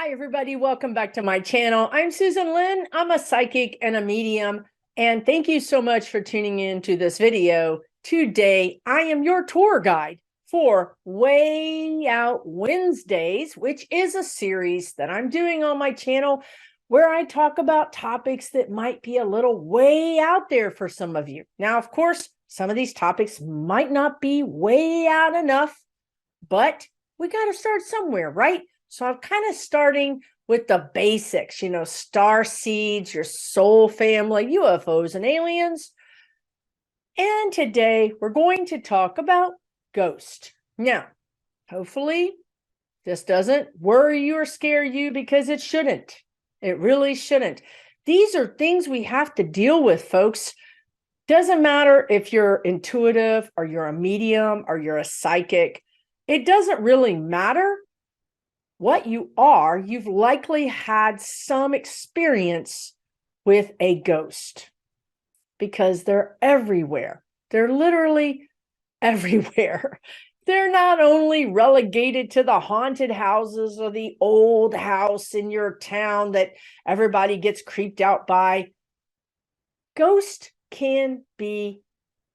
Hi, everybody. Welcome back to my channel. I'm Susan Lynn. I'm a psychic and a medium. And thank you so much for tuning in to this video. Today, I am your tour guide for Waaay Out Wednesdays, which is a series that I'm doing on my channel where I talk about topics that might be a little way out there for some of you. Now, of course, some of these topics might not be way out enough, but we got to start somewhere, right? So I'm kind of starting with the basics, star seeds, your soul family, UFOs and aliens. And today we're going to talk about ghosts. Now, hopefully this doesn't worry you or scare you because it shouldn't. It really shouldn't. These are things we have to deal with, folks. Doesn't matter if you're intuitive or you're a medium or you're a psychic. It doesn't really matter what you are. You've likely had some experience with a ghost because they're everywhere. They're literally everywhere. They're not only relegated to the haunted houses or the old house in your town that everybody gets creeped out by. Ghosts can be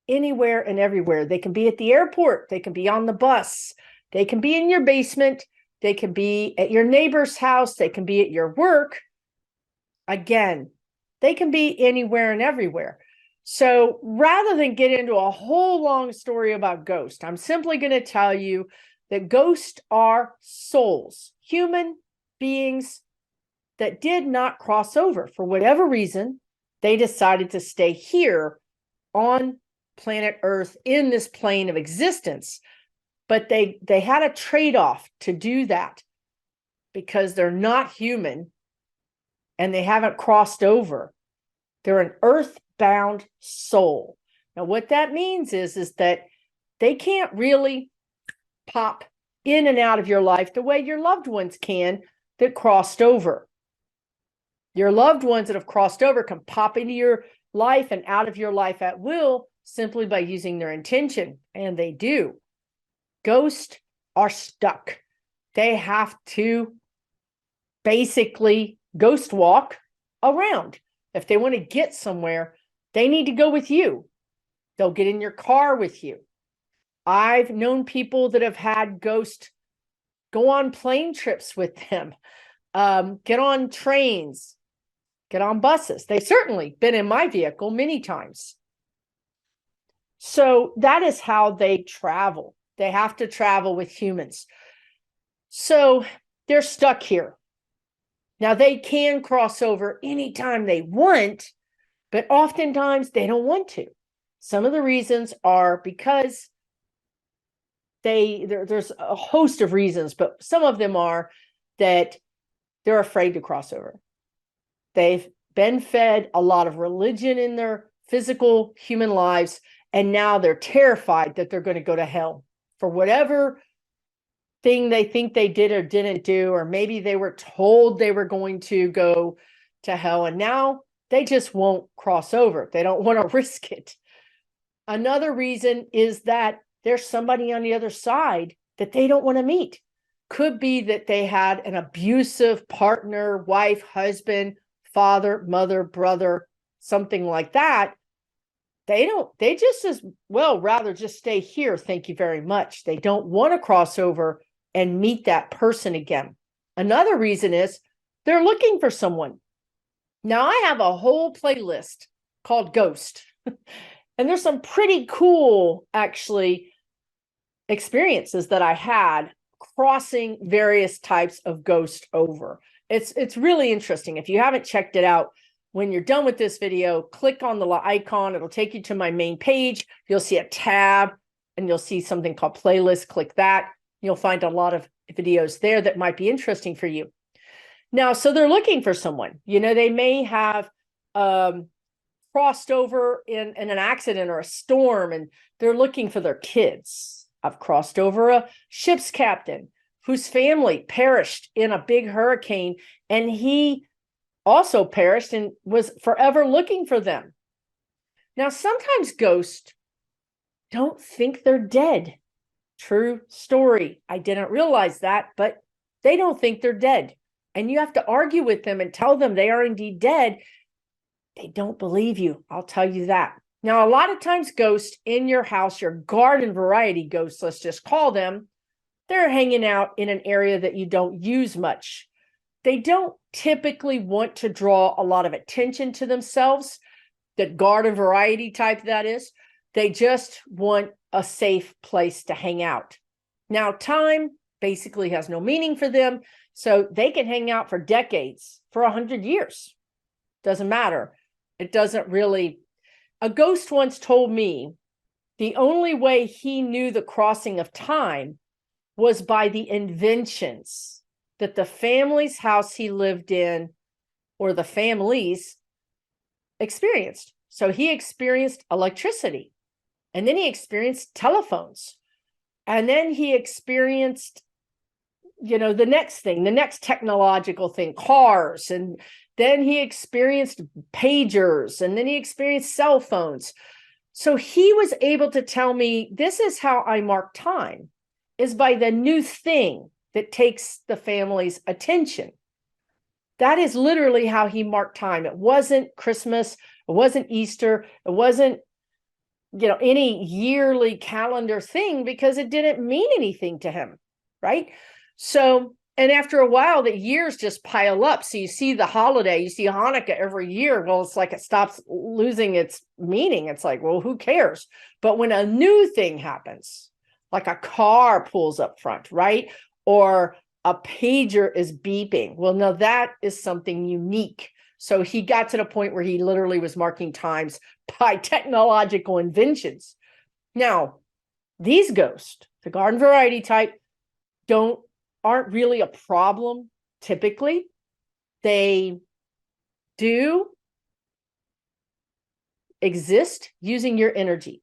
anywhere and everywhere. They can be at the airport. They can be on the bus. They can be in your basement. They can be at your neighbor's house. They can be at your work. Again, they can be anywhere and everywhere. So rather than get into a whole long story about ghosts, I'm simply going to tell you that ghosts are souls, human beings that did not cross over. For whatever reason, they decided to stay here on planet Earth in this plane of existence. But they had a trade-off to do that because they're not human and they haven't crossed over. They're an earthbound soul. Now, what that means is that they can't really pop in and out of your life the way your loved ones can that crossed over. Your loved ones that have crossed over can pop into your life and out of your life at will simply by using their intention, and they do. Ghosts are stuck. They have to basically ghost walk around. If they want to get somewhere, they need to go with you. They'll get in your car with you. I've known people that have had ghosts go on plane trips with them, get on trains, get on buses. They've certainly been in my vehicle many times. So that is how they travel. They have to travel with humans. So they're stuck here. Now, they can cross over anytime they want, but oftentimes they don't want to. Some of the reasons are because there's a host of reasons, but some of them are that they're afraid to cross over. They've been fed a lot of religion in their physical human lives, and now they're terrified that they're going to go to hell for whatever thing they think they did or didn't do, or maybe they were told they were going to go to hell, and now they just won't cross over. They don't want to risk it. Another reason is that there's somebody on the other side that they don't want to meet. Could be that they had an abusive partner, wife, husband, father, mother, brother, something like that. They just as well rather just stay here. Thank you very much. They don't want to cross over and meet that person again. Another reason is they're looking for someone. Now, I have a whole playlist called Ghost, and there's some pretty cool, actually, experiences that I had crossing various types of ghost over. It's really interesting. If you haven't checked it out, when you're done with this video, click on the icon. It'll take you to my main page. You'll see a tab and you'll see something called playlist. Click that. You'll find a lot of videos there that might be interesting for you. Now, so they're looking for someone. They may have crossed over in an accident or a storm, and they're looking for their kids. I've crossed over a ship's captain whose family perished in a big hurricane, and he also perished and was forever looking for them. Now, sometimes ghosts don't think they're dead. True story. I didn't realize that, but they don't think they're dead. and you have to argue with them and tell them they are indeed dead, they don't believe you. I'll tell you that. Now, a lot of times ghosts in your house, your garden variety ghosts, let's just call them, they're hanging out in an area that you don't use much. They don't typically want to draw a lot of attention to themselves, that garden variety type that is. They just want a safe place to hang out. Now, time basically has no meaning for them, so they can hang out for decades, for 100 years. Doesn't matter. It doesn't really. A ghost once told me the only way he knew the crossing of time was by the inventions that the family's house he lived in, or the families, experienced. So he experienced electricity, and then he experienced telephones, and then he experienced, the next thing, the next technological thing, cars, and then he experienced pagers, and then he experienced cell phones. So he was able to tell me, this is how I mark time, is by the new thing that takes the family's attention. That is literally how he marked time. It wasn't Christmas, it wasn't Easter, it wasn't, any yearly calendar thing, because it didn't mean anything to him, right? So, and after a while, the years just pile up. So you see the holiday, you see Hanukkah every year. Well, it's like it stops losing its meaning. It's like, well, who cares? But when a new thing happens, like a car pulls up front, right? Or a pager is beeping. Well, now that is something unique. So he got to the point where he literally was marking times by technological inventions. Now, these ghosts, the garden variety type, aren't really a problem typically. They do exist using your energy.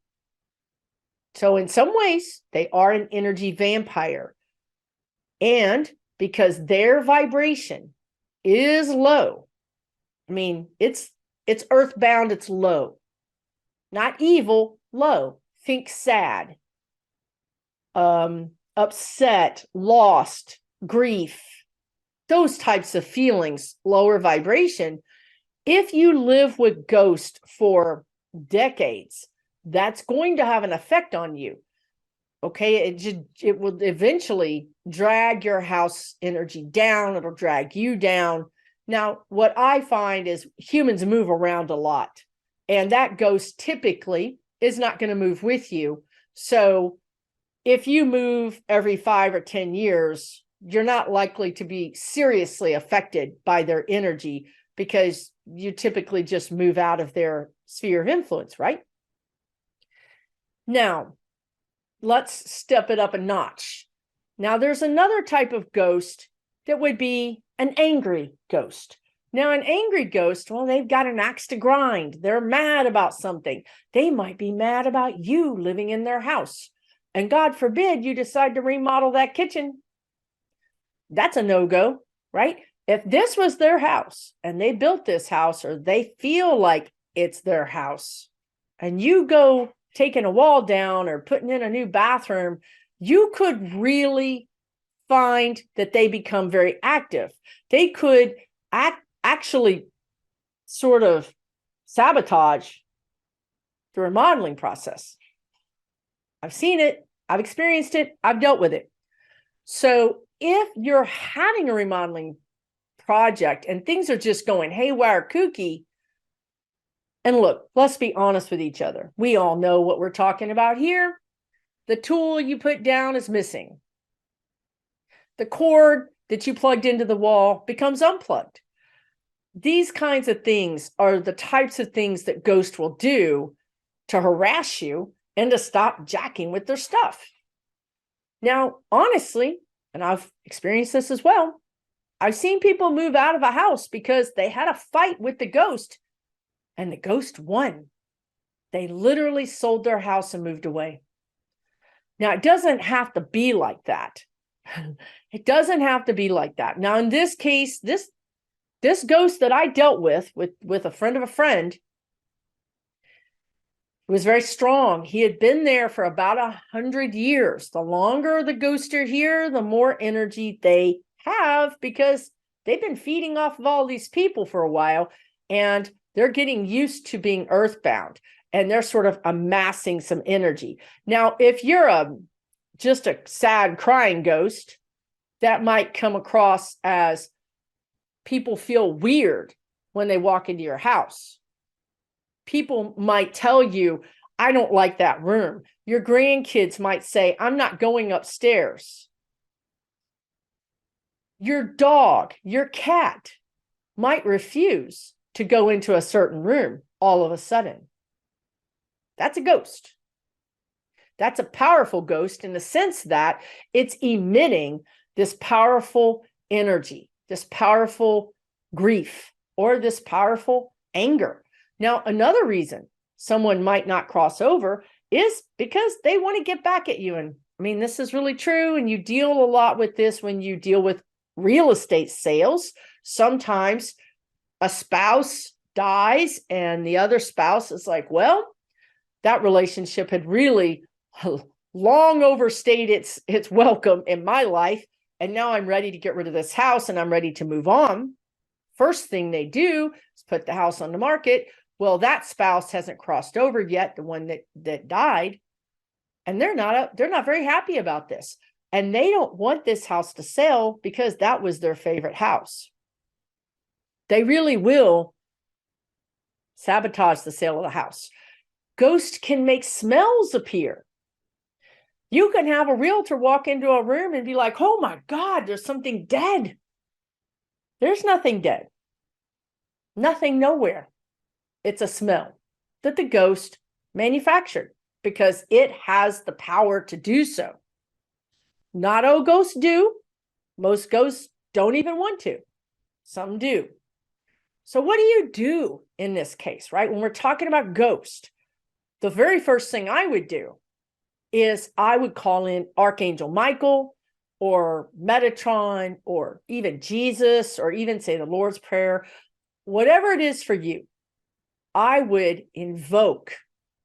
So in some ways, they are an energy vampire. And because their vibration is low, it's earthbound, it's low. Not evil, low. Think sad, upset, lost, grief, those types of feelings, lower vibration. If you live with ghosts for decades, that's going to have an effect on you. Okay, it will eventually drag your house energy down. It'll drag you down. Now, what I find is humans move around a lot, and that ghost typically is not going to move with you. So if you move every 5 or 10 years, you're not likely to be seriously affected by their energy, because you typically just move out of their sphere of influence, right? Now, let's step it up a notch. Now, there's another type of ghost that would be an angry ghost. Now, an angry ghost, well, they've got an axe to grind. They're mad about something. They might be mad about you living in their house. And God forbid you decide to remodel that kitchen. That's a no-go, right? If this was their house and they built this house, or they feel like it's their house, and you go taking a wall down or putting in a new bathroom, you could really find that they become very active. They could actually sort of sabotage the remodeling process. I've seen it, I've experienced it, I've dealt with it. So if you're having a remodeling project and things are just going haywire kooky, and look, let's be honest with each other. We all know what we're talking about here. The tool you put down is missing. The cord that you plugged into the wall becomes unplugged. These kinds of things are the types of things that ghosts will do to harass you and to stop jacking with their stuff. Now, honestly, and I've experienced this as well, I've seen people move out of a house because they had a fight with the ghost, and the ghost won. They literally sold their house and moved away. Now, it doesn't have to be like that. It doesn't have to be like that. Now, in this case, this ghost that I dealt with a friend of a friend, was very strong. He had been there for about 100 years. The longer the ghosts are here, the more energy they have, because they've been feeding off of all these people for a while, and they're getting used to being earthbound, and they're sort of amassing some energy. Now, if you're just a sad crying ghost, that might come across as people feel weird when they walk into your house. People might tell you, I don't like that room. Your grandkids might say, I'm not going upstairs. Your dog, your cat might refuse to go into a certain room all of a sudden. That's a ghost. That's a powerful ghost in the sense that it's emitting this powerful energy, this powerful grief, or this powerful anger. Now, another reason someone might not cross over is because they want to get back at you. And I mean, this is really true. And you deal a lot with this when you deal with real estate sales. Sometimes a spouse dies and the other spouse is like, well, that relationship had really long overstayed its welcome in my life. And now I'm ready to get rid of this house and I'm ready to move on. First thing they do is put the house on the market. Well, that spouse hasn't crossed over yet, the one that died, and they're not very happy about this. And they don't want this house to sell because that was their favorite house. They really will sabotage the sale of the house. Ghosts can make smells appear. You can have a realtor walk into a room and be like, oh my God, there's something dead. There's nothing dead. Nothing nowhere. It's a smell that the ghost manufactured because it has the power to do so. Not all ghosts do. Most ghosts don't even want to. Some do. So what do you do in this case, right? When we're talking about ghosts, the very first thing I would do is I would call in Archangel Michael or Metatron or even Jesus or even say the Lord's Prayer, whatever it is for you. I would invoke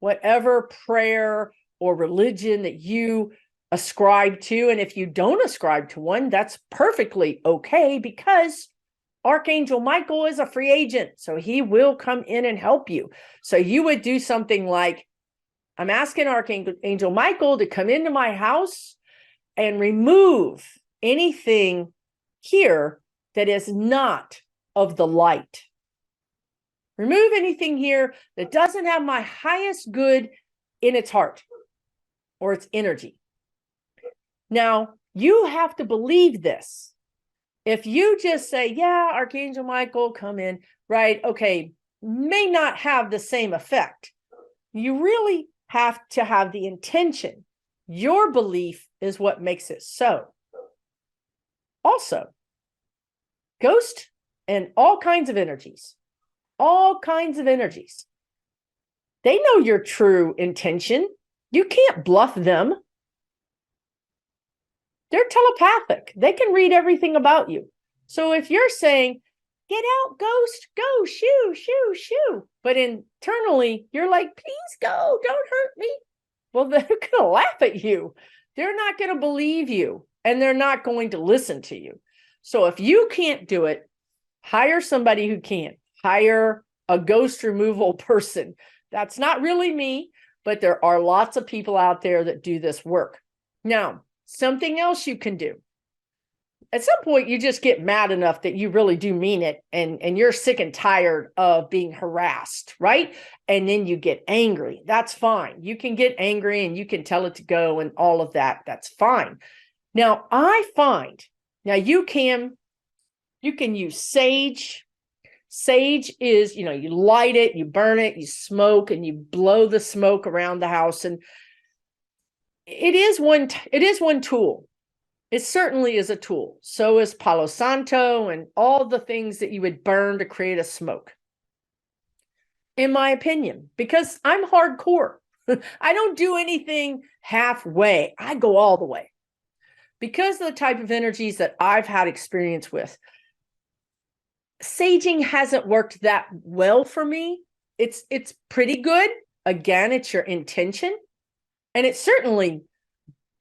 whatever prayer or religion that you ascribe to. And if you don't ascribe to one, that's perfectly okay because Archangel Michael is a free agent. So he will come in and help you. So you would do something like, I'm asking Archangel Michael to come into my house and remove anything here that is not of the light. Remove anything here that doesn't have my highest good in its heart or its energy. Now, you have to believe this. If you just say, yeah, Archangel Michael, come in, right? Okay, may not have the same effect. You really have to have the intention. Your belief is what makes it so. Also, ghost and all kinds of energies, they know your true intention. You can't bluff them. They're telepathic. They can read everything about you. So if you're saying, get out, ghost, go, shoo, shoo, shoo. But internally, you're like, please go, don't hurt me. Well, they're going to laugh at you. They're not going to believe you, and they're not going to listen to you. So if you can't do it, hire somebody who can. Hire a ghost removal person. That's not really me, but there are lots of people out there that do this work. Now, something else you can do. At some point, you just get mad enough that you really do mean it, and you're sick and tired of being harassed, right? And then you get angry. That's fine. You can get angry and you can tell it to go and all of that. That's fine. Now, I find, you can use sage. Sage is, you light it, you burn it, you smoke, and you blow the smoke around the house. And it is one tool. It certainly is a tool. So is Palo Santo and all the things that you would burn to create a smoke. In my opinion, because I'm hardcore. I don't do anything halfway. I go all the way. Because of the type of energies that I've had experience with, saging hasn't worked that well for me. It's pretty good. Again, it's your intention. And it's certainly,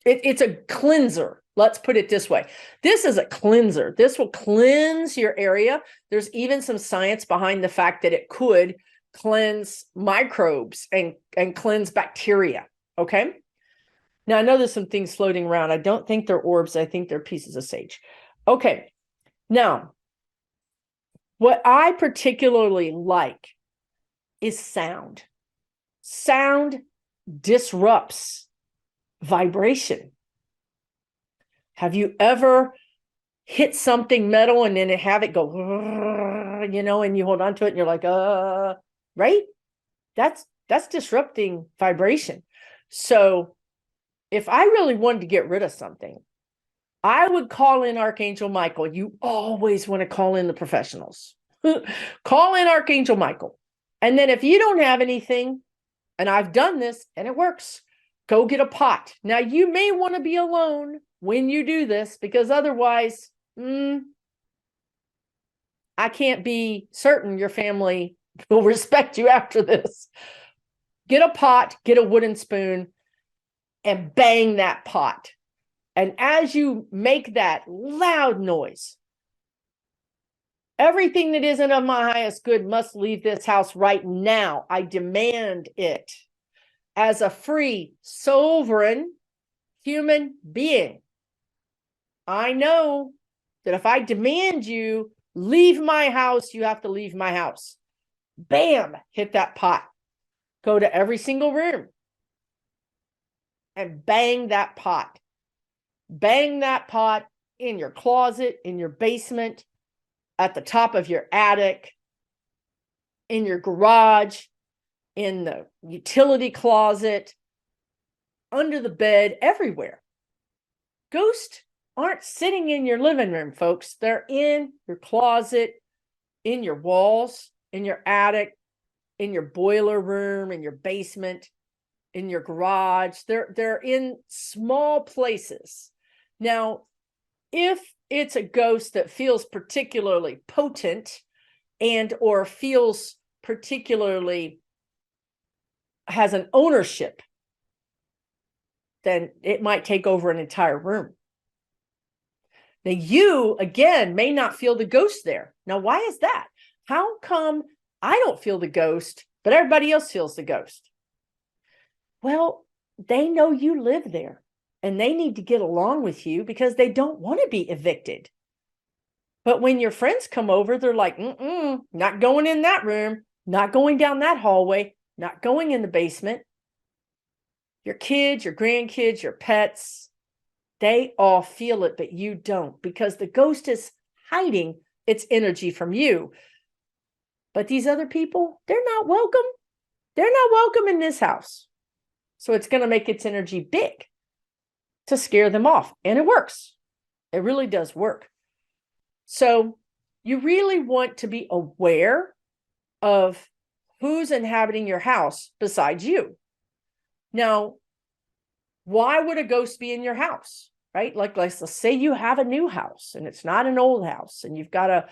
it's a cleanser. Let's put it this way. This is a cleanser. This will cleanse your area. There's even some science behind the fact that it could cleanse microbes and cleanse bacteria. Okay. Now I know there's some things floating around. I don't think they're orbs. I think they're pieces of sage. Okay. Now, what I particularly like is sound. Sound disrupts vibration. Have you ever hit something metal and then have it go, and you hold on to it and you're like, right? That's disrupting vibration. So if I really wanted to get rid of something, I would call in Archangel Michael. You always want to call in the professionals. Call in Archangel Michael. And then if you don't have anything, and I've done this and it works, go get a pot. Now you may want to be alone when you do this, because otherwise, I can't be certain your family will respect you after this. Get a pot, get a wooden spoon, and bang that pot. And as you make that loud noise, everything that isn't of my highest good must leave this house right now. I demand it as a free, sovereign human being. I know that if I demand you leave my house, you have to leave my house. Bam, hit that pot. Go to every single room and bang that pot. Bang that pot in your closet, in your basement, at the top of your attic, in your garage, in the utility closet, under the bed, everywhere. Ghosts aren't sitting in your living room, folks. They're in your closet, in your walls, in your attic, in your boiler room, in your basement, in your garage. They're in small places. Now, if it's a ghost that feels particularly potent and or feels particularly has an ownership, then it might take over an entire room. Now, you, again, may not feel the ghost there. Now, why is that? How come I don't feel the ghost, but everybody else feels the ghost? Well, they know you live there. And they need to get along with you because they don't want to be evicted. But when your friends come over, they're like, not going in that room, not going down that hallway, not going in the basement. Your kids, your grandkids, your pets, they all feel it, but you don't, because the ghost is hiding its energy from you. But these other people, they're not welcome. They're not welcome in this house. So it's going to make its energy big to scare them off. And it works. It really does work. So you really want to be aware of who's inhabiting your house besides you. Now, why would a ghost be in your house, right? Like, let's say you have a new house and it's not an old house, and you've got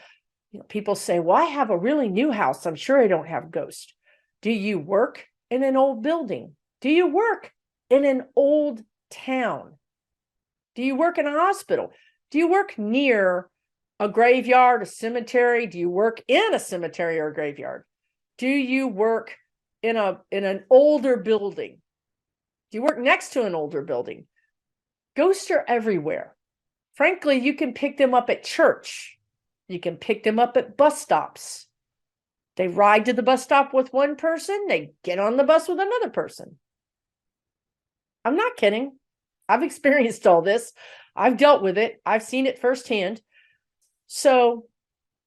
people say, well, I have a really new house. I'm sure I don't have ghosts. Do you work in an old building? Do you work in an old town? Do you work in a hospital? Do you work near a graveyard, a cemetery? Do you work in a cemetery or a graveyard? Do you work in an older building? Do you work next to an older building? Ghosts are everywhere. Frankly, you can pick them up at church. You can pick them up at bus stops. They ride to the bus stop with one person. They get on the bus with another person. I'm not kidding. I've experienced all this. I've dealt with it. I've seen it firsthand. So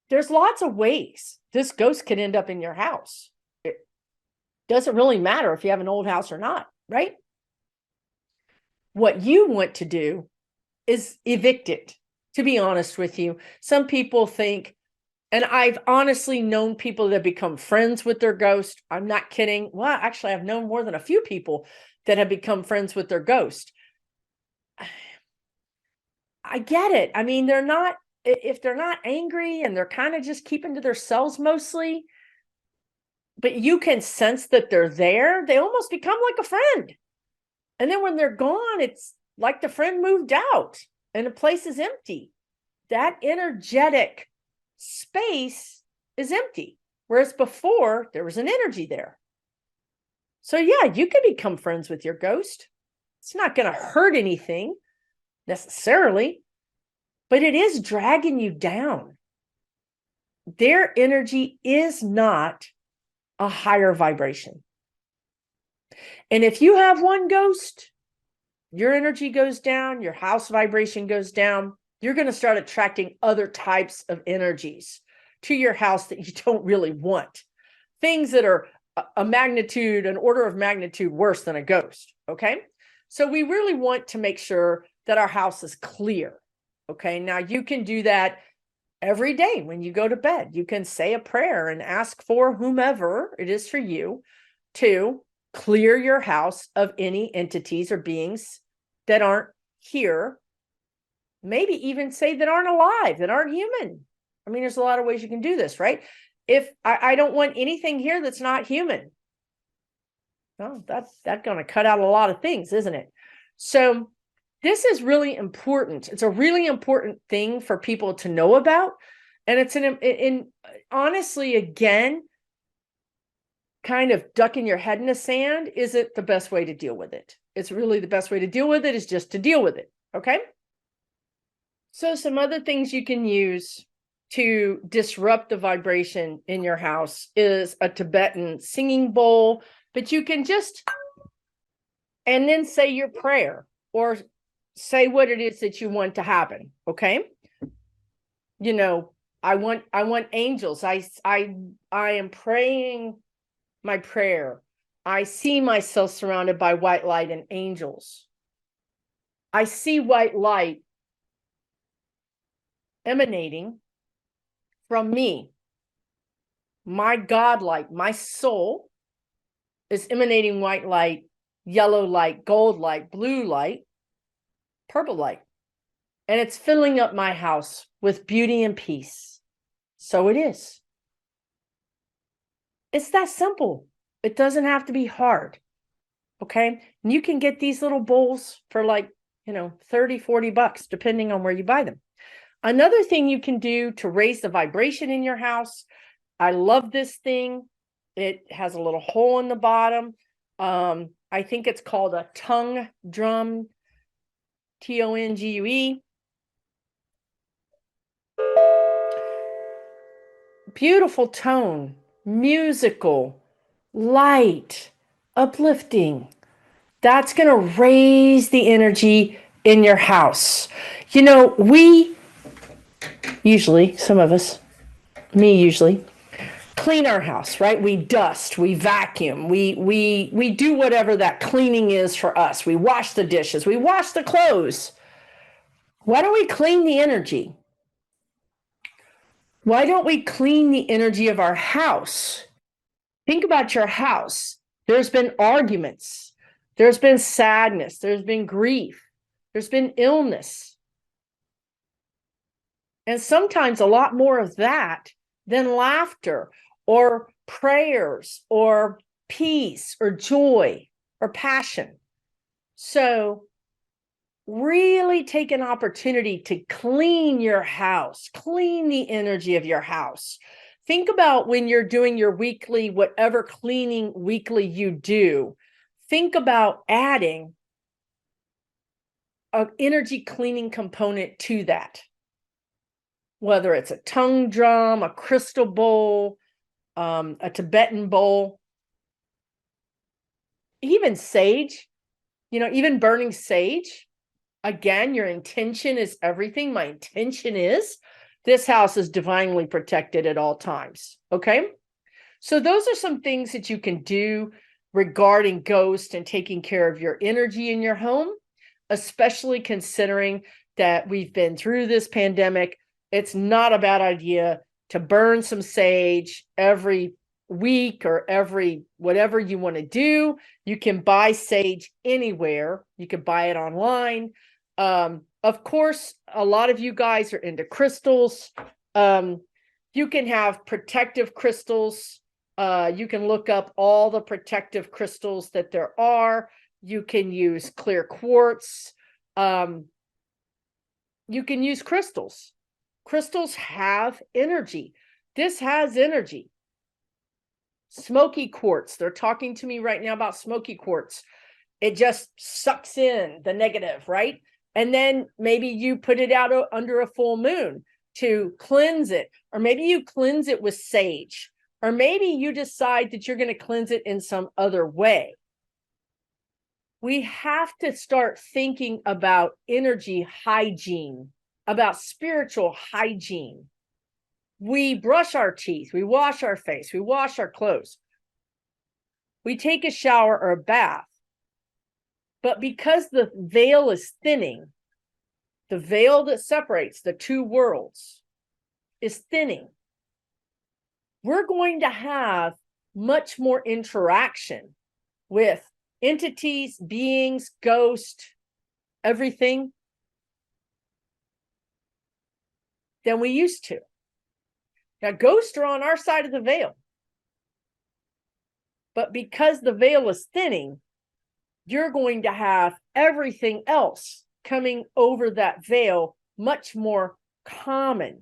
there's lots of ways this ghost could end up in your house. It doesn't really matter if you have an old house or not, right? What you want to do is evict it, to be honest with you. Some people think, and I've honestly known people that become friends with their ghost. I'm not kidding. Well, actually, I've known more than a few people that have become friends with their ghost. I get it. I mean, if they're not angry and they're kind of just keeping to themselves mostly, but you can sense that they're there, they almost become like a friend. And then when they're gone, it's like the friend moved out and the place is empty. That energetic space is empty. Whereas before, there was an energy there. So yeah, you can become friends with your ghost. It's not going to hurt anything necessarily, but it is dragging you down. Their energy is not a higher vibration. And if you have one ghost, your energy goes down, your house vibration goes down, you're going to start attracting other types of energies to your house that you don't really want. Things that are an order of magnitude worse than a ghost, okay? So we really want to make sure that our house is clear, okay? Now you can do that every day when you go to bed. You can say a prayer and ask for whomever it is for you to clear your house of any entities or beings that aren't here. Maybe even say that aren't alive, that aren't human. I mean, there's a lot of ways you can do this, right? If I don't want anything here that's not human, well, that's going to cut out a lot of things, isn't it? So this is really important. It's a really important thing for people to know about. And it's honestly, again, kind of ducking your head in the sand isn't the best way to deal with it. It's really the best way to deal with it is just to deal with it. Okay. So some other things you can use to disrupt the vibration in your house is a Tibetan singing bowl, but you can just, and then say your prayer or say what it is that you want to happen. Okay. You know, I want angels. I am praying my prayer. I see myself surrounded by white light and angels. I see white light emanating from me. My God light, my soul is emanating white light, yellow light, gold light, blue light, purple light. And it's filling up my house with beauty and peace. So it is. It's that simple. It doesn't have to be hard. Okay. And you can get these little bowls for like, 30, 40 bucks, depending on where you buy them. Another thing you can do to raise the vibration in your house. I love this thing. It has a little hole in the bottom. I think it's called a tongue drum, TONGUE. Beautiful tone, musical, light, uplifting. That's going to raise the energy in your house. We usually, some of us, me usually, clean our house, right? We dust, we vacuum, we do whatever that cleaning is for us. We wash the dishes, we wash the clothes. Why don't we clean the energy? Why don't we clean the energy of our house? Think about your house. There's been arguments. There's been sadness. There's been grief. There's been illness. And sometimes a lot more of that than laughter or prayers or peace or joy or passion. So really take an opportunity to clean your house, clean the energy of your house. Think about when you're doing your weekly, whatever cleaning weekly you do, think about adding an energy cleaning component to that. Whether it's a tongue drum, a crystal bowl, a Tibetan bowl, even sage, even burning sage. Again, your intention is everything. My intention is this house is divinely protected at all times. Okay. So those are some things that you can do regarding ghosts and taking care of your energy in your home, especially considering that we've been through this pandemic. It's not a bad idea to burn some sage every week or every whatever you want to do. You can buy sage anywhere. You can buy it online. Of course, a lot of you guys are into crystals. You can have protective crystals. You can look up all the protective crystals that there are. You can use clear quartz. You can use crystals. Crystals have energy. This has energy. Smoky quartz. They're talking to me right now about smoky quartz. It just sucks in the negative, right? And then maybe you put it out under a full moon to cleanse it. Or maybe you cleanse it with sage. Or maybe you decide that you're going to cleanse it in some other way. We have to start thinking about energy hygiene, about spiritual hygiene. We brush our teeth, we wash our face, we wash our clothes. We take a shower or a bath. But because the veil is thinning, the veil that separates the two worlds is thinning, we're going to have much more interaction with entities, beings, ghosts, everything than we used to. Now, ghosts are on our side of the veil. But because the veil is thinning, you're going to have everything else coming over that veil much more common.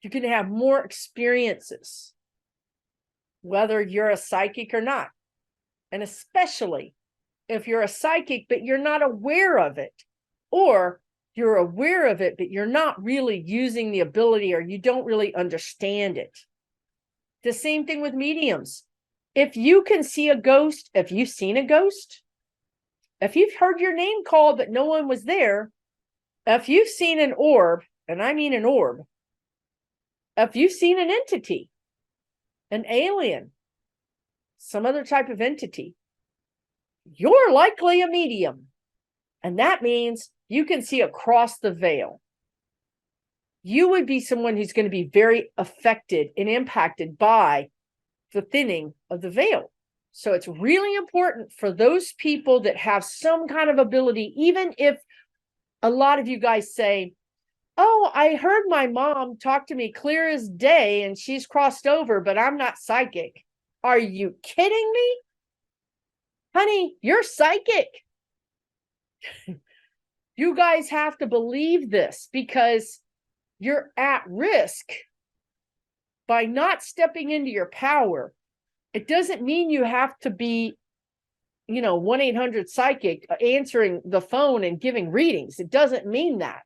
You're going to have more experiences, whether you're a psychic or not. And especially if you're a psychic, but you're not aware of it, or you're aware of it, but you're not really using the ability, or you don't really understand it. The same thing with mediums. If you can see a ghost, if you've seen a ghost, if you've heard your name called, but no one was there, if you've seen an orb, and I mean an orb, if you've seen an entity, an alien, some other type of entity, you're likely a medium. And that means you can see across the veil. You would be someone who's going to be very affected and impacted by the thinning of the veil. So it's really important for those people that have some kind of ability, even if a lot of you guys say, oh, I heard my mom talk to me clear as day and she's crossed over, but I'm not psychic. Are you kidding me? Honey, you're psychic. You guys have to believe this, because you're at risk by not stepping into your power. It doesn't mean you have to be, 1-800 psychic answering the phone and giving readings. It doesn't mean that.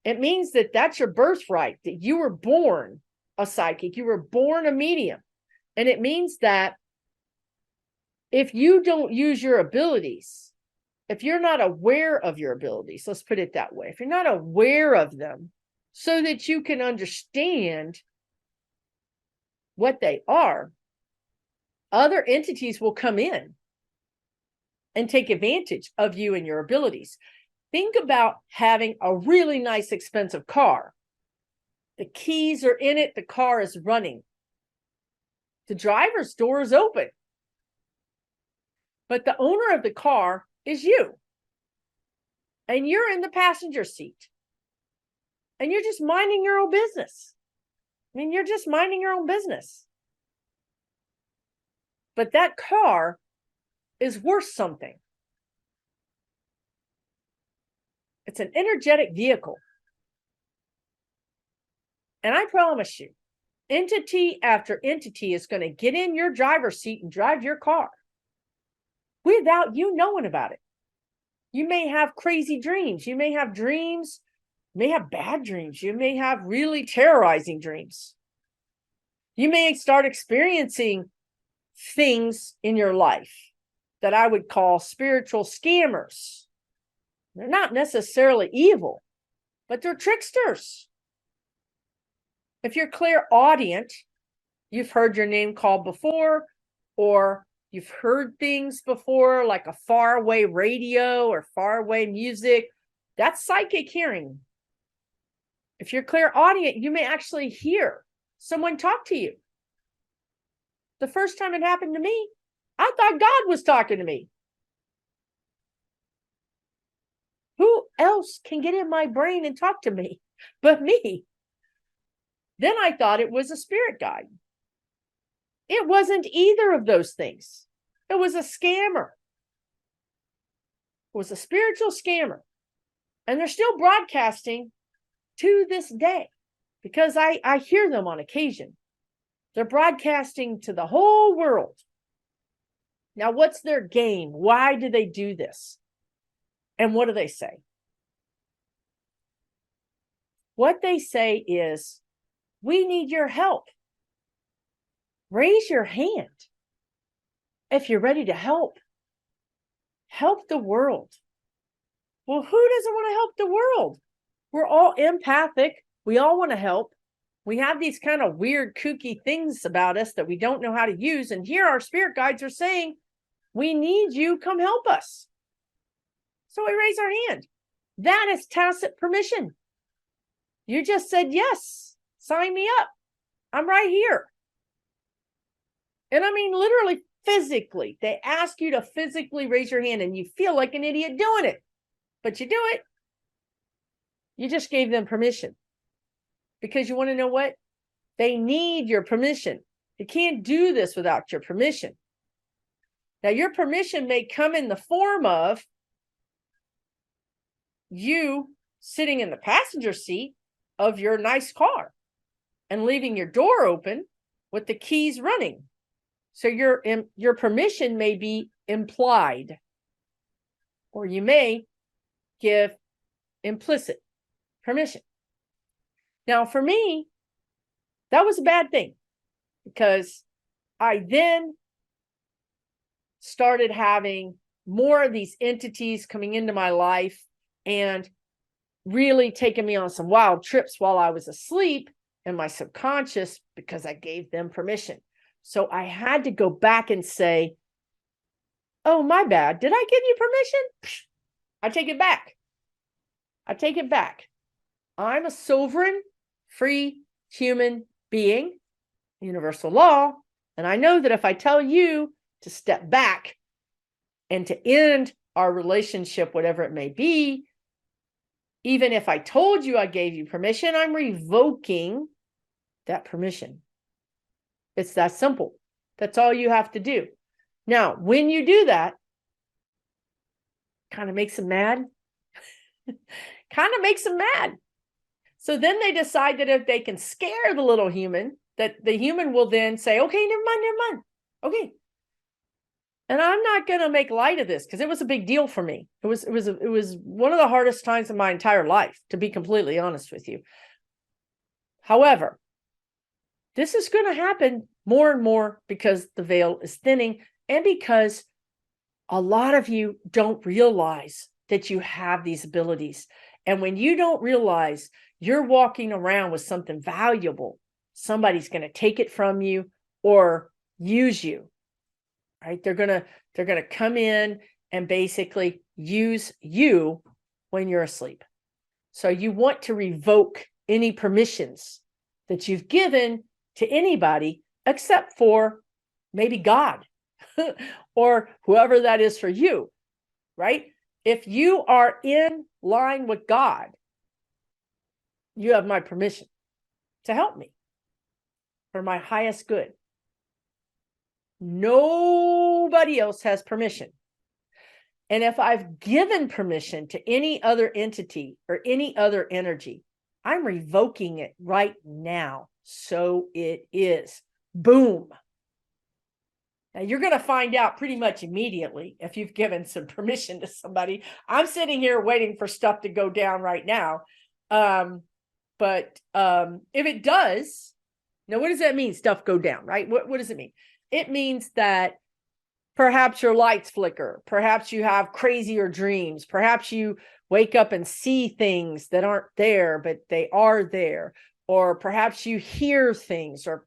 It means that that's your birthright, that you were born a psychic, you were born a medium. And it means that if you don't use your abilities, if you're not aware of your abilities, let's put it that way, if you're not aware of them so that you can understand what they are, other entities will come in and take advantage of you and your abilities. Think about having a really nice, expensive car. The keys are in it, the car is running. The driver's door is open. But the owner of the car is you. And you're in the passenger seat. And you're just minding your own business. You're just minding your own business. But that car is worth something. It's an energetic vehicle. And I promise you, entity after entity is going to get in your driver's seat and drive your car without you knowing about it. You may have crazy dreams. You may have dreams, you may have bad dreams. You may have really terrorizing dreams. You may start experiencing things in your life that I would call spiritual scammers. They're not necessarily evil, but they're tricksters. If you're clairaudient, you've heard your name called before, or you've heard things before, like a faraway radio or faraway music. That's psychic hearing. If you're clairaudient, you may actually hear someone talk to you. The first time it happened to me, I thought God was talking to me. Who else can get in my brain and talk to me but me? Then I thought it was a spirit guide. It wasn't either of those things. It was a scammer. It was a spiritual scammer. And they're still broadcasting to this day because I hear them on occasion. They're broadcasting to the whole world. Now, what's their game? Why do they do this? And what do they say? What they say is, we need your help. Raise your hand if you're ready to help. Help the world. Well, who doesn't want to help the world? We're all empathic. We all want to help. We have these kind of weird, kooky things about us that we don't know how to use. And here our spirit guides are saying, we need you. Come help us. So we raise our hand. That is tacit permission. You just said, yes, sign me up. I'm right here. And I mean, literally, physically, they ask you to physically raise your hand and you feel like an idiot doing it, but you do it. You just gave them permission because you want to know what? They need your permission. They can't do this without your permission. Now, your permission may come in the form of you sitting in the passenger seat of your nice car and leaving your door open with the keys running. So your permission may be implied, or you may give implicit permission. Now, for me, that was a bad thing because I then started having more of these entities coming into my life and really taking me on some wild trips while I was asleep in my subconscious because I gave them permission. So I had to go back and say, oh, my bad. Did I give you permission? I take it back. I take it back. I'm a sovereign, free human being, universal law. And I know that if I tell you to step back and to end our relationship, whatever it may be, even if I told you I gave you permission, I'm revoking that permission. It's that simple. That's all you have to do. Now, when you do that, kind of makes them mad. Kind of makes them mad. So then they decide that if they can scare the little human, that the human will then say, okay, never mind. Okay. And I'm not going to make light of this because it was a big deal for me. It was one of the hardest times of my entire life, to be completely honest with you. However, this is going to happen more and more because the veil is thinning and because a lot of you don't realize that you have these abilities. And when you don't realize you're walking around with something valuable, somebody's going to take it from you or use you, right? They're going to come in and basically use you when you're asleep. So you want to revoke any permissions that you've given to anybody except for maybe God or whoever that is for you, right? If you are in line with God, you have my permission to help me for my highest good. Nobody else has permission. And if I've given permission to any other entity or any other energy, I'm revoking it right now. So it is. Boom. Now you're going to find out pretty much immediately if you've given some permission to somebody. I'm sitting here waiting for stuff to go down right now. But if it does, now what does that mean? Stuff go down, right? What does it mean? It means that perhaps your lights flicker. Perhaps you have crazier dreams. Perhaps you wake up and see things that aren't there, but they are there. Or perhaps you hear things, or,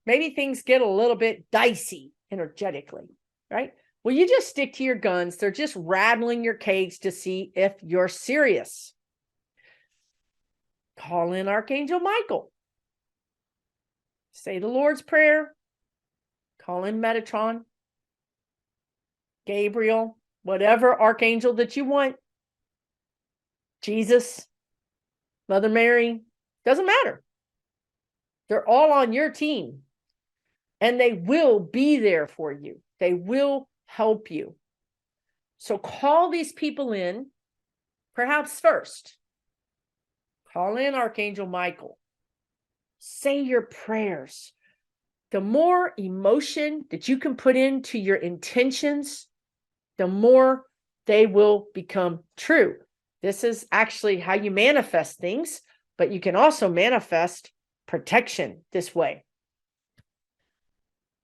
maybe things get a little bit dicey energetically, right? Well, you just stick to your guns. They're just rattling your cage to see if you're serious. Call in Archangel Michael. Say the Lord's Prayer. Call in Metatron, Gabriel, whatever archangel that you want. Jesus, Mother Mary, doesn't matter. They're all on your team and they will be there for you. They will help you. So call these people in Perhaps first, call in Archangel Michael. Say your prayers. The more emotion that you can put into your intentions, the more they will become true. This is actually how you manifest things, but you can also manifest protection this way.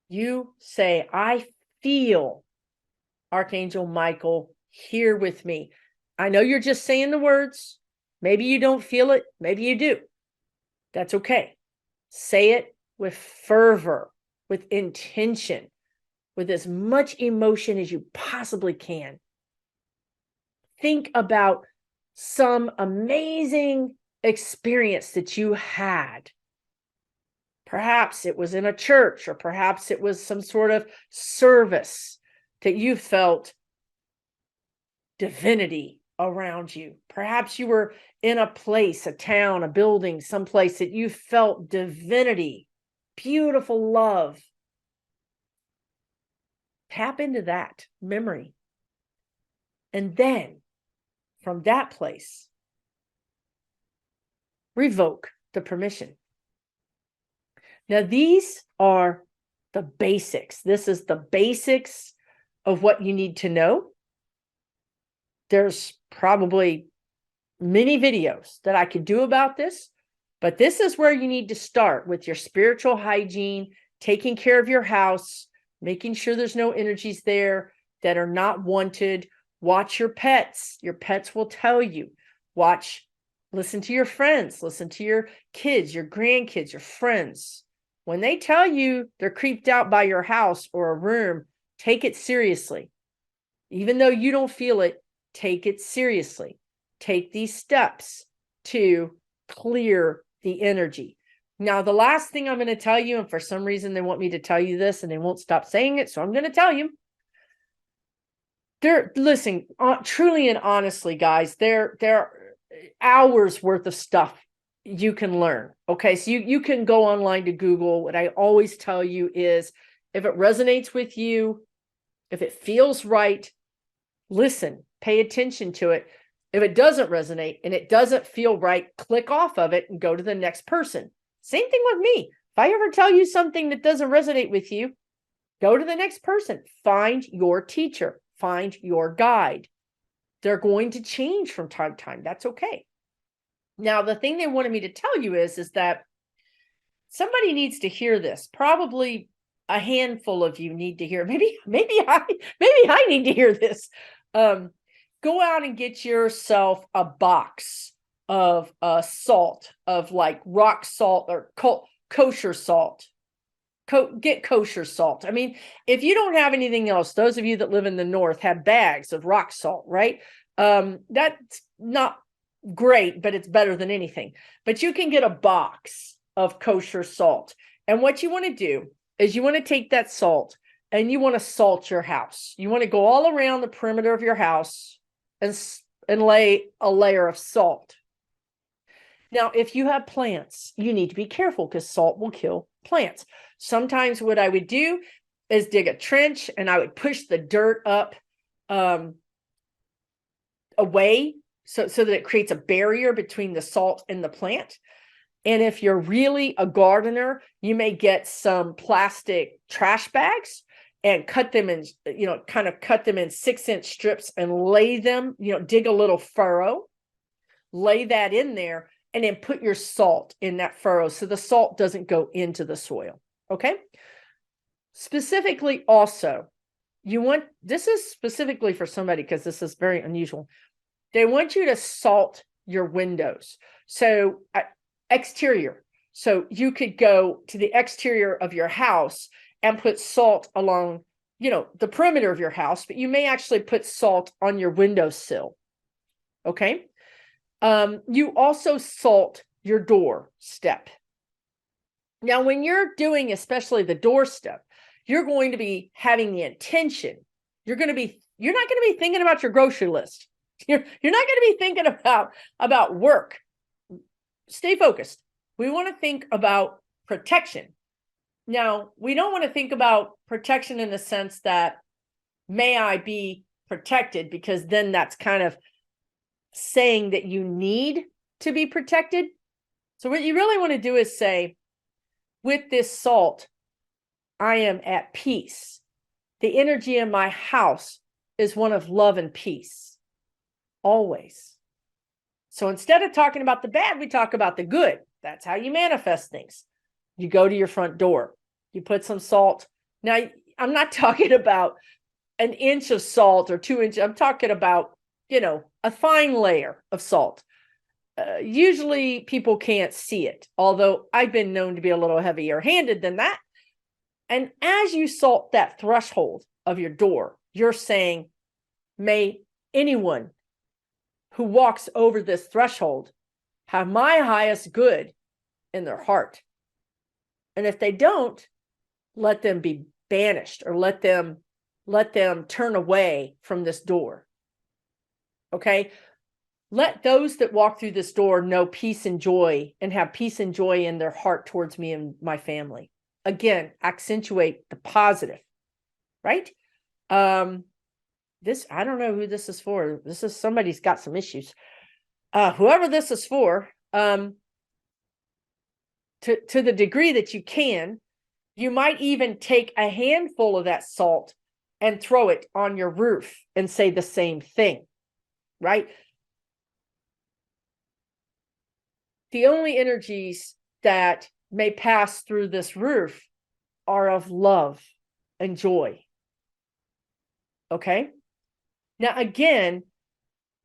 You say, I feel Archangel Michael here with me. I know you're just saying the words. Maybe you don't feel it. Maybe you do. That's okay. Say it with fervor, with intention, with as much emotion as you possibly can. Think about some amazing experience that you had. Perhaps it was in a church, or perhaps it was some sort of service that you felt divinity around you. Perhaps you were in a place, a town, a building, someplace that you felt divinity, beautiful love. Tap into that memory. And then from that place, revoke the permission. Now, these are the basics. This is the basics of what you need to know. There's probably many videos that I could do about this, but this is where you need to start with your spiritual hygiene, taking care of your house, making sure there's no energies there that are not wanted. Watch your pets. Your pets will tell you. Listen to your friends, listen to your kids, your grandkids, your friends. When they tell you they're creeped out by your house or a room, take it seriously. Even though you don't feel it, take it seriously. Take these steps to clear the energy. Now, the last thing I'm going to tell you, and for some reason they want me to tell you this and they won't stop saying it, so I'm going to tell you. Listen, truly and honestly, guys, there are hours worth of stuff you can learn. Okay, so you can go online to Google. What I always tell you is, if it resonates with you, if it feels right, listen, pay attention to it. If it doesn't resonate and it doesn't feel right, click off of it and go to the next person. Same thing with me. If I ever tell you something that doesn't resonate with you, go to the next person. Find your teacher. Find your guide. They're going to change from time to time. That's okay. Now, the thing they wanted me to tell you is that somebody needs to hear this. Probably a handful of you need to hear. Maybe I need to hear this. Go out and get yourself a box of salt, of like rock salt or kosher salt. Get kosher salt. I mean, if you don't have anything else, those of you that live in the north have bags of rock salt, right? That's not great, but it's better than anything. But you can get a box of kosher salt. And what you want to do is you want to take that salt and you want to salt your house. You want to go all around the perimeter of your house and lay a layer of salt. Now, if you have plants, you need to be careful because salt will kill plants. Sometimes what I would do is dig a trench and I would push the dirt up away so that it creates a barrier between the salt and the plant. And if you're really a gardener, you may get some plastic trash bags and cut them in, cut them in 6-inch strips and lay them, dig a little furrow, lay that in there, and then put your salt in that furrow so the salt doesn't go into the soil. Okay. Specifically also, this is specifically for somebody because this is very unusual. They want you to salt your windows. So exterior. So you could go to the exterior of your house and put salt along, the perimeter of your house, but you may actually put salt on your windowsill. Okay. You also salt your doorstep. Now, when you're doing especially the doorstep, you're going to be having the intention. You're not going to be thinking about your grocery list. You're not going to be thinking about work. Stay focused. We want to think about protection. Now, we don't want to think about protection in the sense that, may I be protected, because then that's kind of saying that you need to be protected. So what you really want to do is say, with this salt, I am at peace. The energy in my house is one of love and peace, always. So instead of talking about the bad, we talk about the good. That's how you manifest things. You go to your front door, you put some salt. Now, I'm not talking about an inch of salt or 2 inches. I'm talking about, a fine layer of salt. Usually people can't see it, although I've been known to be a little heavier handed than that. And as you salt that threshold of your door, you're saying, may anyone who walks over this threshold have my highest good in their heart. And if they don't, let them be banished, or let them turn away from this door. Okay? Let those that walk through this door know peace and joy, and have peace and joy in their heart towards me and my family. Again, accentuate the positive, right? This, I don't know who this is for. This is somebody's got some issues. Whoever this is for, to the degree that you can, you might even take a handful of that salt and throw it on your roof and say the same thing, right? The only energies that may pass through this roof are of love and joy. Okay? Now, again,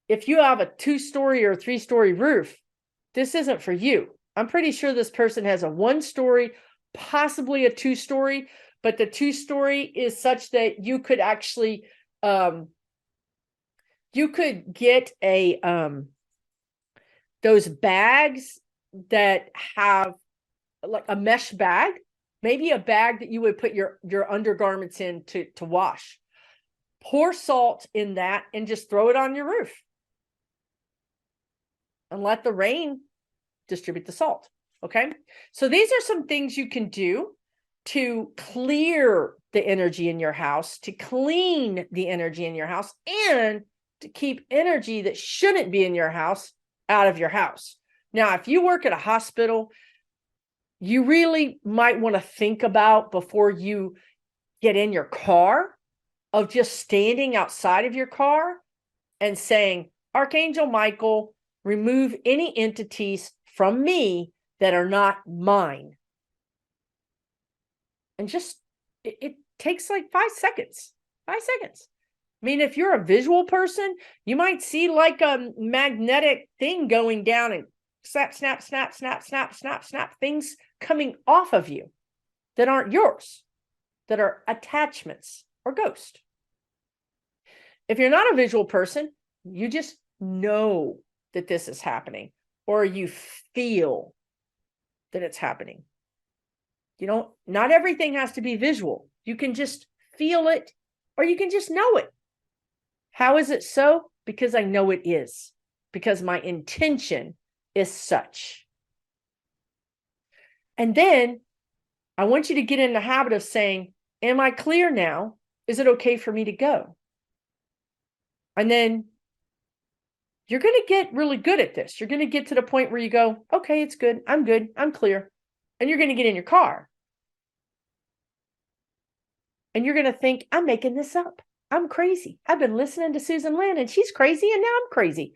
if you have a 2-story or 3-story roof, this isn't for you. I'm pretty sure this person has a 1-story, possibly a 2-story, but the 2-story is such that you could actually, you could get those bags that have like a mesh bag, maybe a bag that you would put your undergarments in to wash. Pour salt in that and just throw it on your roof. And let the rain distribute the salt. Okay? So these are some things you can do to clear the energy in your house, to clean the energy in your house, and to keep energy that shouldn't be in your house out of your house. Now, if you work at a hospital, you really might want to think about, before you get in your car, of just standing outside of your car and saying, Archangel Michael, remove any entities from me that are not mine. And just, it takes like 5 seconds. 5 seconds. I mean, if you're a visual person, you might see like a magnetic thing going down and snap, snap, snap, snap, snap, snap, snap, things coming off of you that aren't yours, that are attachments or ghost. If you're not a visual person, you just know that this is happening, or you feel that it's happening. Not everything has to be visual. You can just feel it, or you can just know it. How is it so? Because I know it is. Because my intention is such. And then I want you to get in the habit of saying, am I clear now? Is it okay for me to go? And then you're going to get really good at this. You're going to get to the point where you go, okay, it's good. I'm clear. And you're going to get in your car. And you're going to think, I'm making this up. I'm crazy. I've been listening to Susan Lynn and she's crazy and now I'm crazy.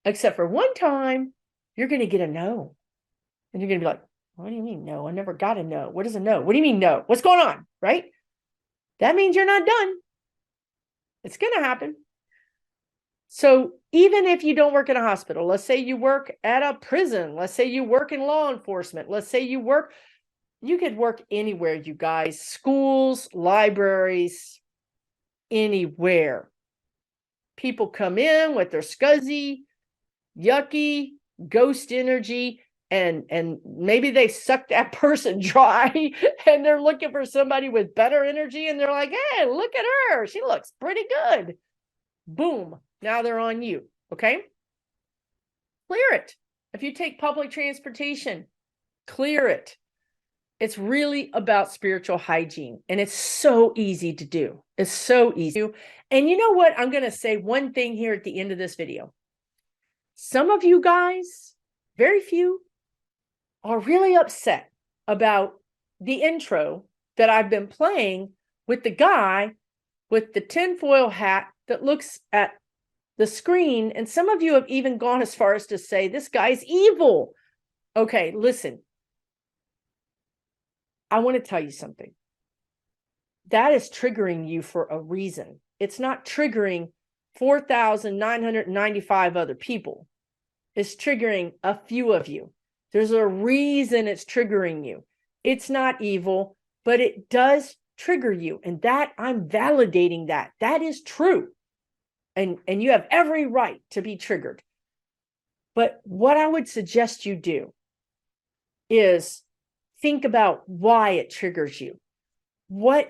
Except for one time, you're going to get a no. And you're going to be like, what do you mean no? I never got a no. What is a no? What do you mean no? What's going on? Right? That means you're not done. It's going to happen. So even if you don't work in a hospital, let's say you work at a prison, let's say you work in law enforcement, let's say you could work anywhere, you guys, schools, libraries, anywhere. People come in with their scuzzy, yucky, ghost energy, and maybe they suck that person dry and they're looking for somebody with better energy and they're like, hey, look at her. She looks pretty good. Boom. Now they're on you. Okay. Clear it. If you take public transportation, clear it. It's really about spiritual hygiene, and it's so easy to do. It's so easy. And you know what? I'm going to say one thing here at the end of this video. Some of you guys, very few, are really upset about the intro that I've been playing with the guy with the tinfoil hat that looks at the screen. And some of you have even gone as far as to say, this guy's evil. Okay, listen. I want to tell you something. That is triggering you for a reason. It's not triggering 4,995 other people. It's triggering a few of you. There's a reason it's triggering you. It's not evil, but it does trigger you. And that, I'm validating that. That is true. And you have every right to be triggered. But what I would suggest you do is think about why it triggers you. Where's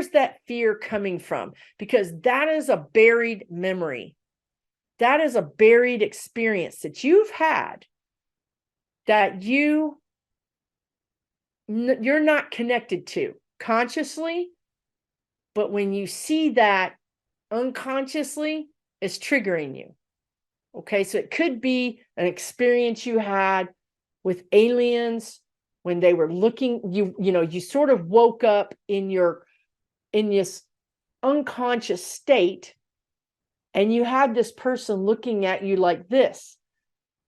that fear coming from? Because that is a buried memory. That is a buried experience that you've had that you're not connected to consciously, but when you see that unconsciously, it's triggering you. Okay, so it could be an experience you had with aliens when they were looking, you sort of woke up in this unconscious state, and you had this person looking at you like this.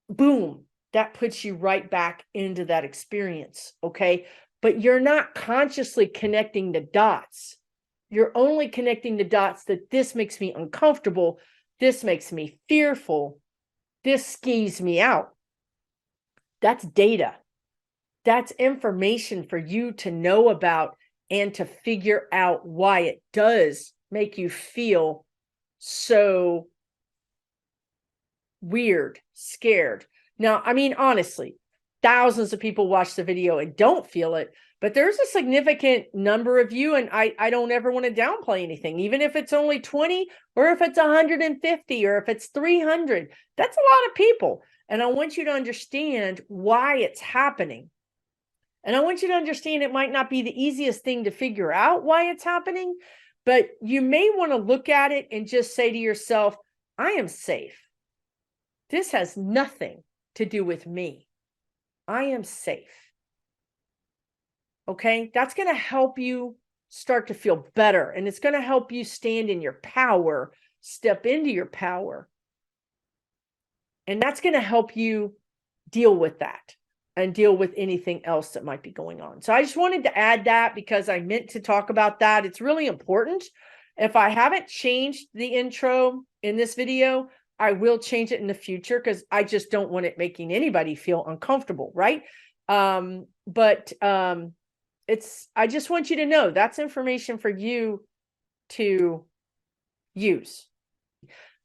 Boom, that puts you right back into that experience, okay? But you're not consciously connecting the dots. You're only connecting the dots that this makes me uncomfortable, this makes me fearful, this skews me out. That's data. That's information for you to know about and to figure out why it does make you feel so weird, scared. Now, I mean, honestly, thousands of people watch the video and don't feel it, but there's a significant number of you, and I don't ever want to downplay anything, even if it's only 20 or if it's 150 or if it's 300. That's a lot of people. And I want you to understand why it's happening. And I want you to understand it might not be the easiest thing to figure out why it's happening, but you may want to look at it and just say to yourself, I am safe. This has nothing to do with me. I am safe. Okay, that's going to help you start to feel better, and it's going to help you stand in your power, step into your power. And that's going to help you deal with that and deal with anything else that might be going on. So I just wanted to add that because I meant to talk about that. It's really important. If I haven't changed the intro in this video, I will change it in the future because I just don't want it making anybody feel uncomfortable, right? I just want you to know that's information for you to use.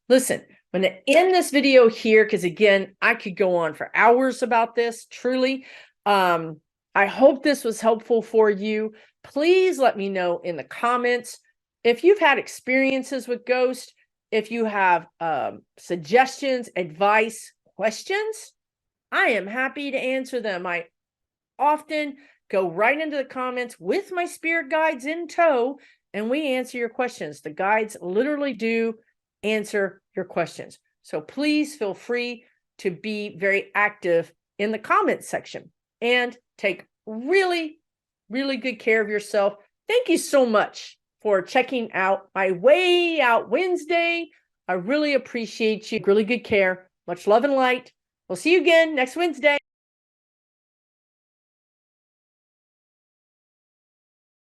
Listen, I'm going to end this video here because, again, I could go on for hours about this, truly. I hope this was helpful for you. Please let me know in the comments if you've had experiences with ghosts, if you have suggestions, advice, questions. I am happy to answer them. I often go right into the comments with my spirit guides in tow, and we answer your questions. The guides literally do answer your questions. So please feel free to be very active in the comments section and take really, really good care of yourself. Thank you so much for checking out my Waaay Out Wednesday. I really appreciate you. Really good care. Much love and light. We'll see you again next Wednesday.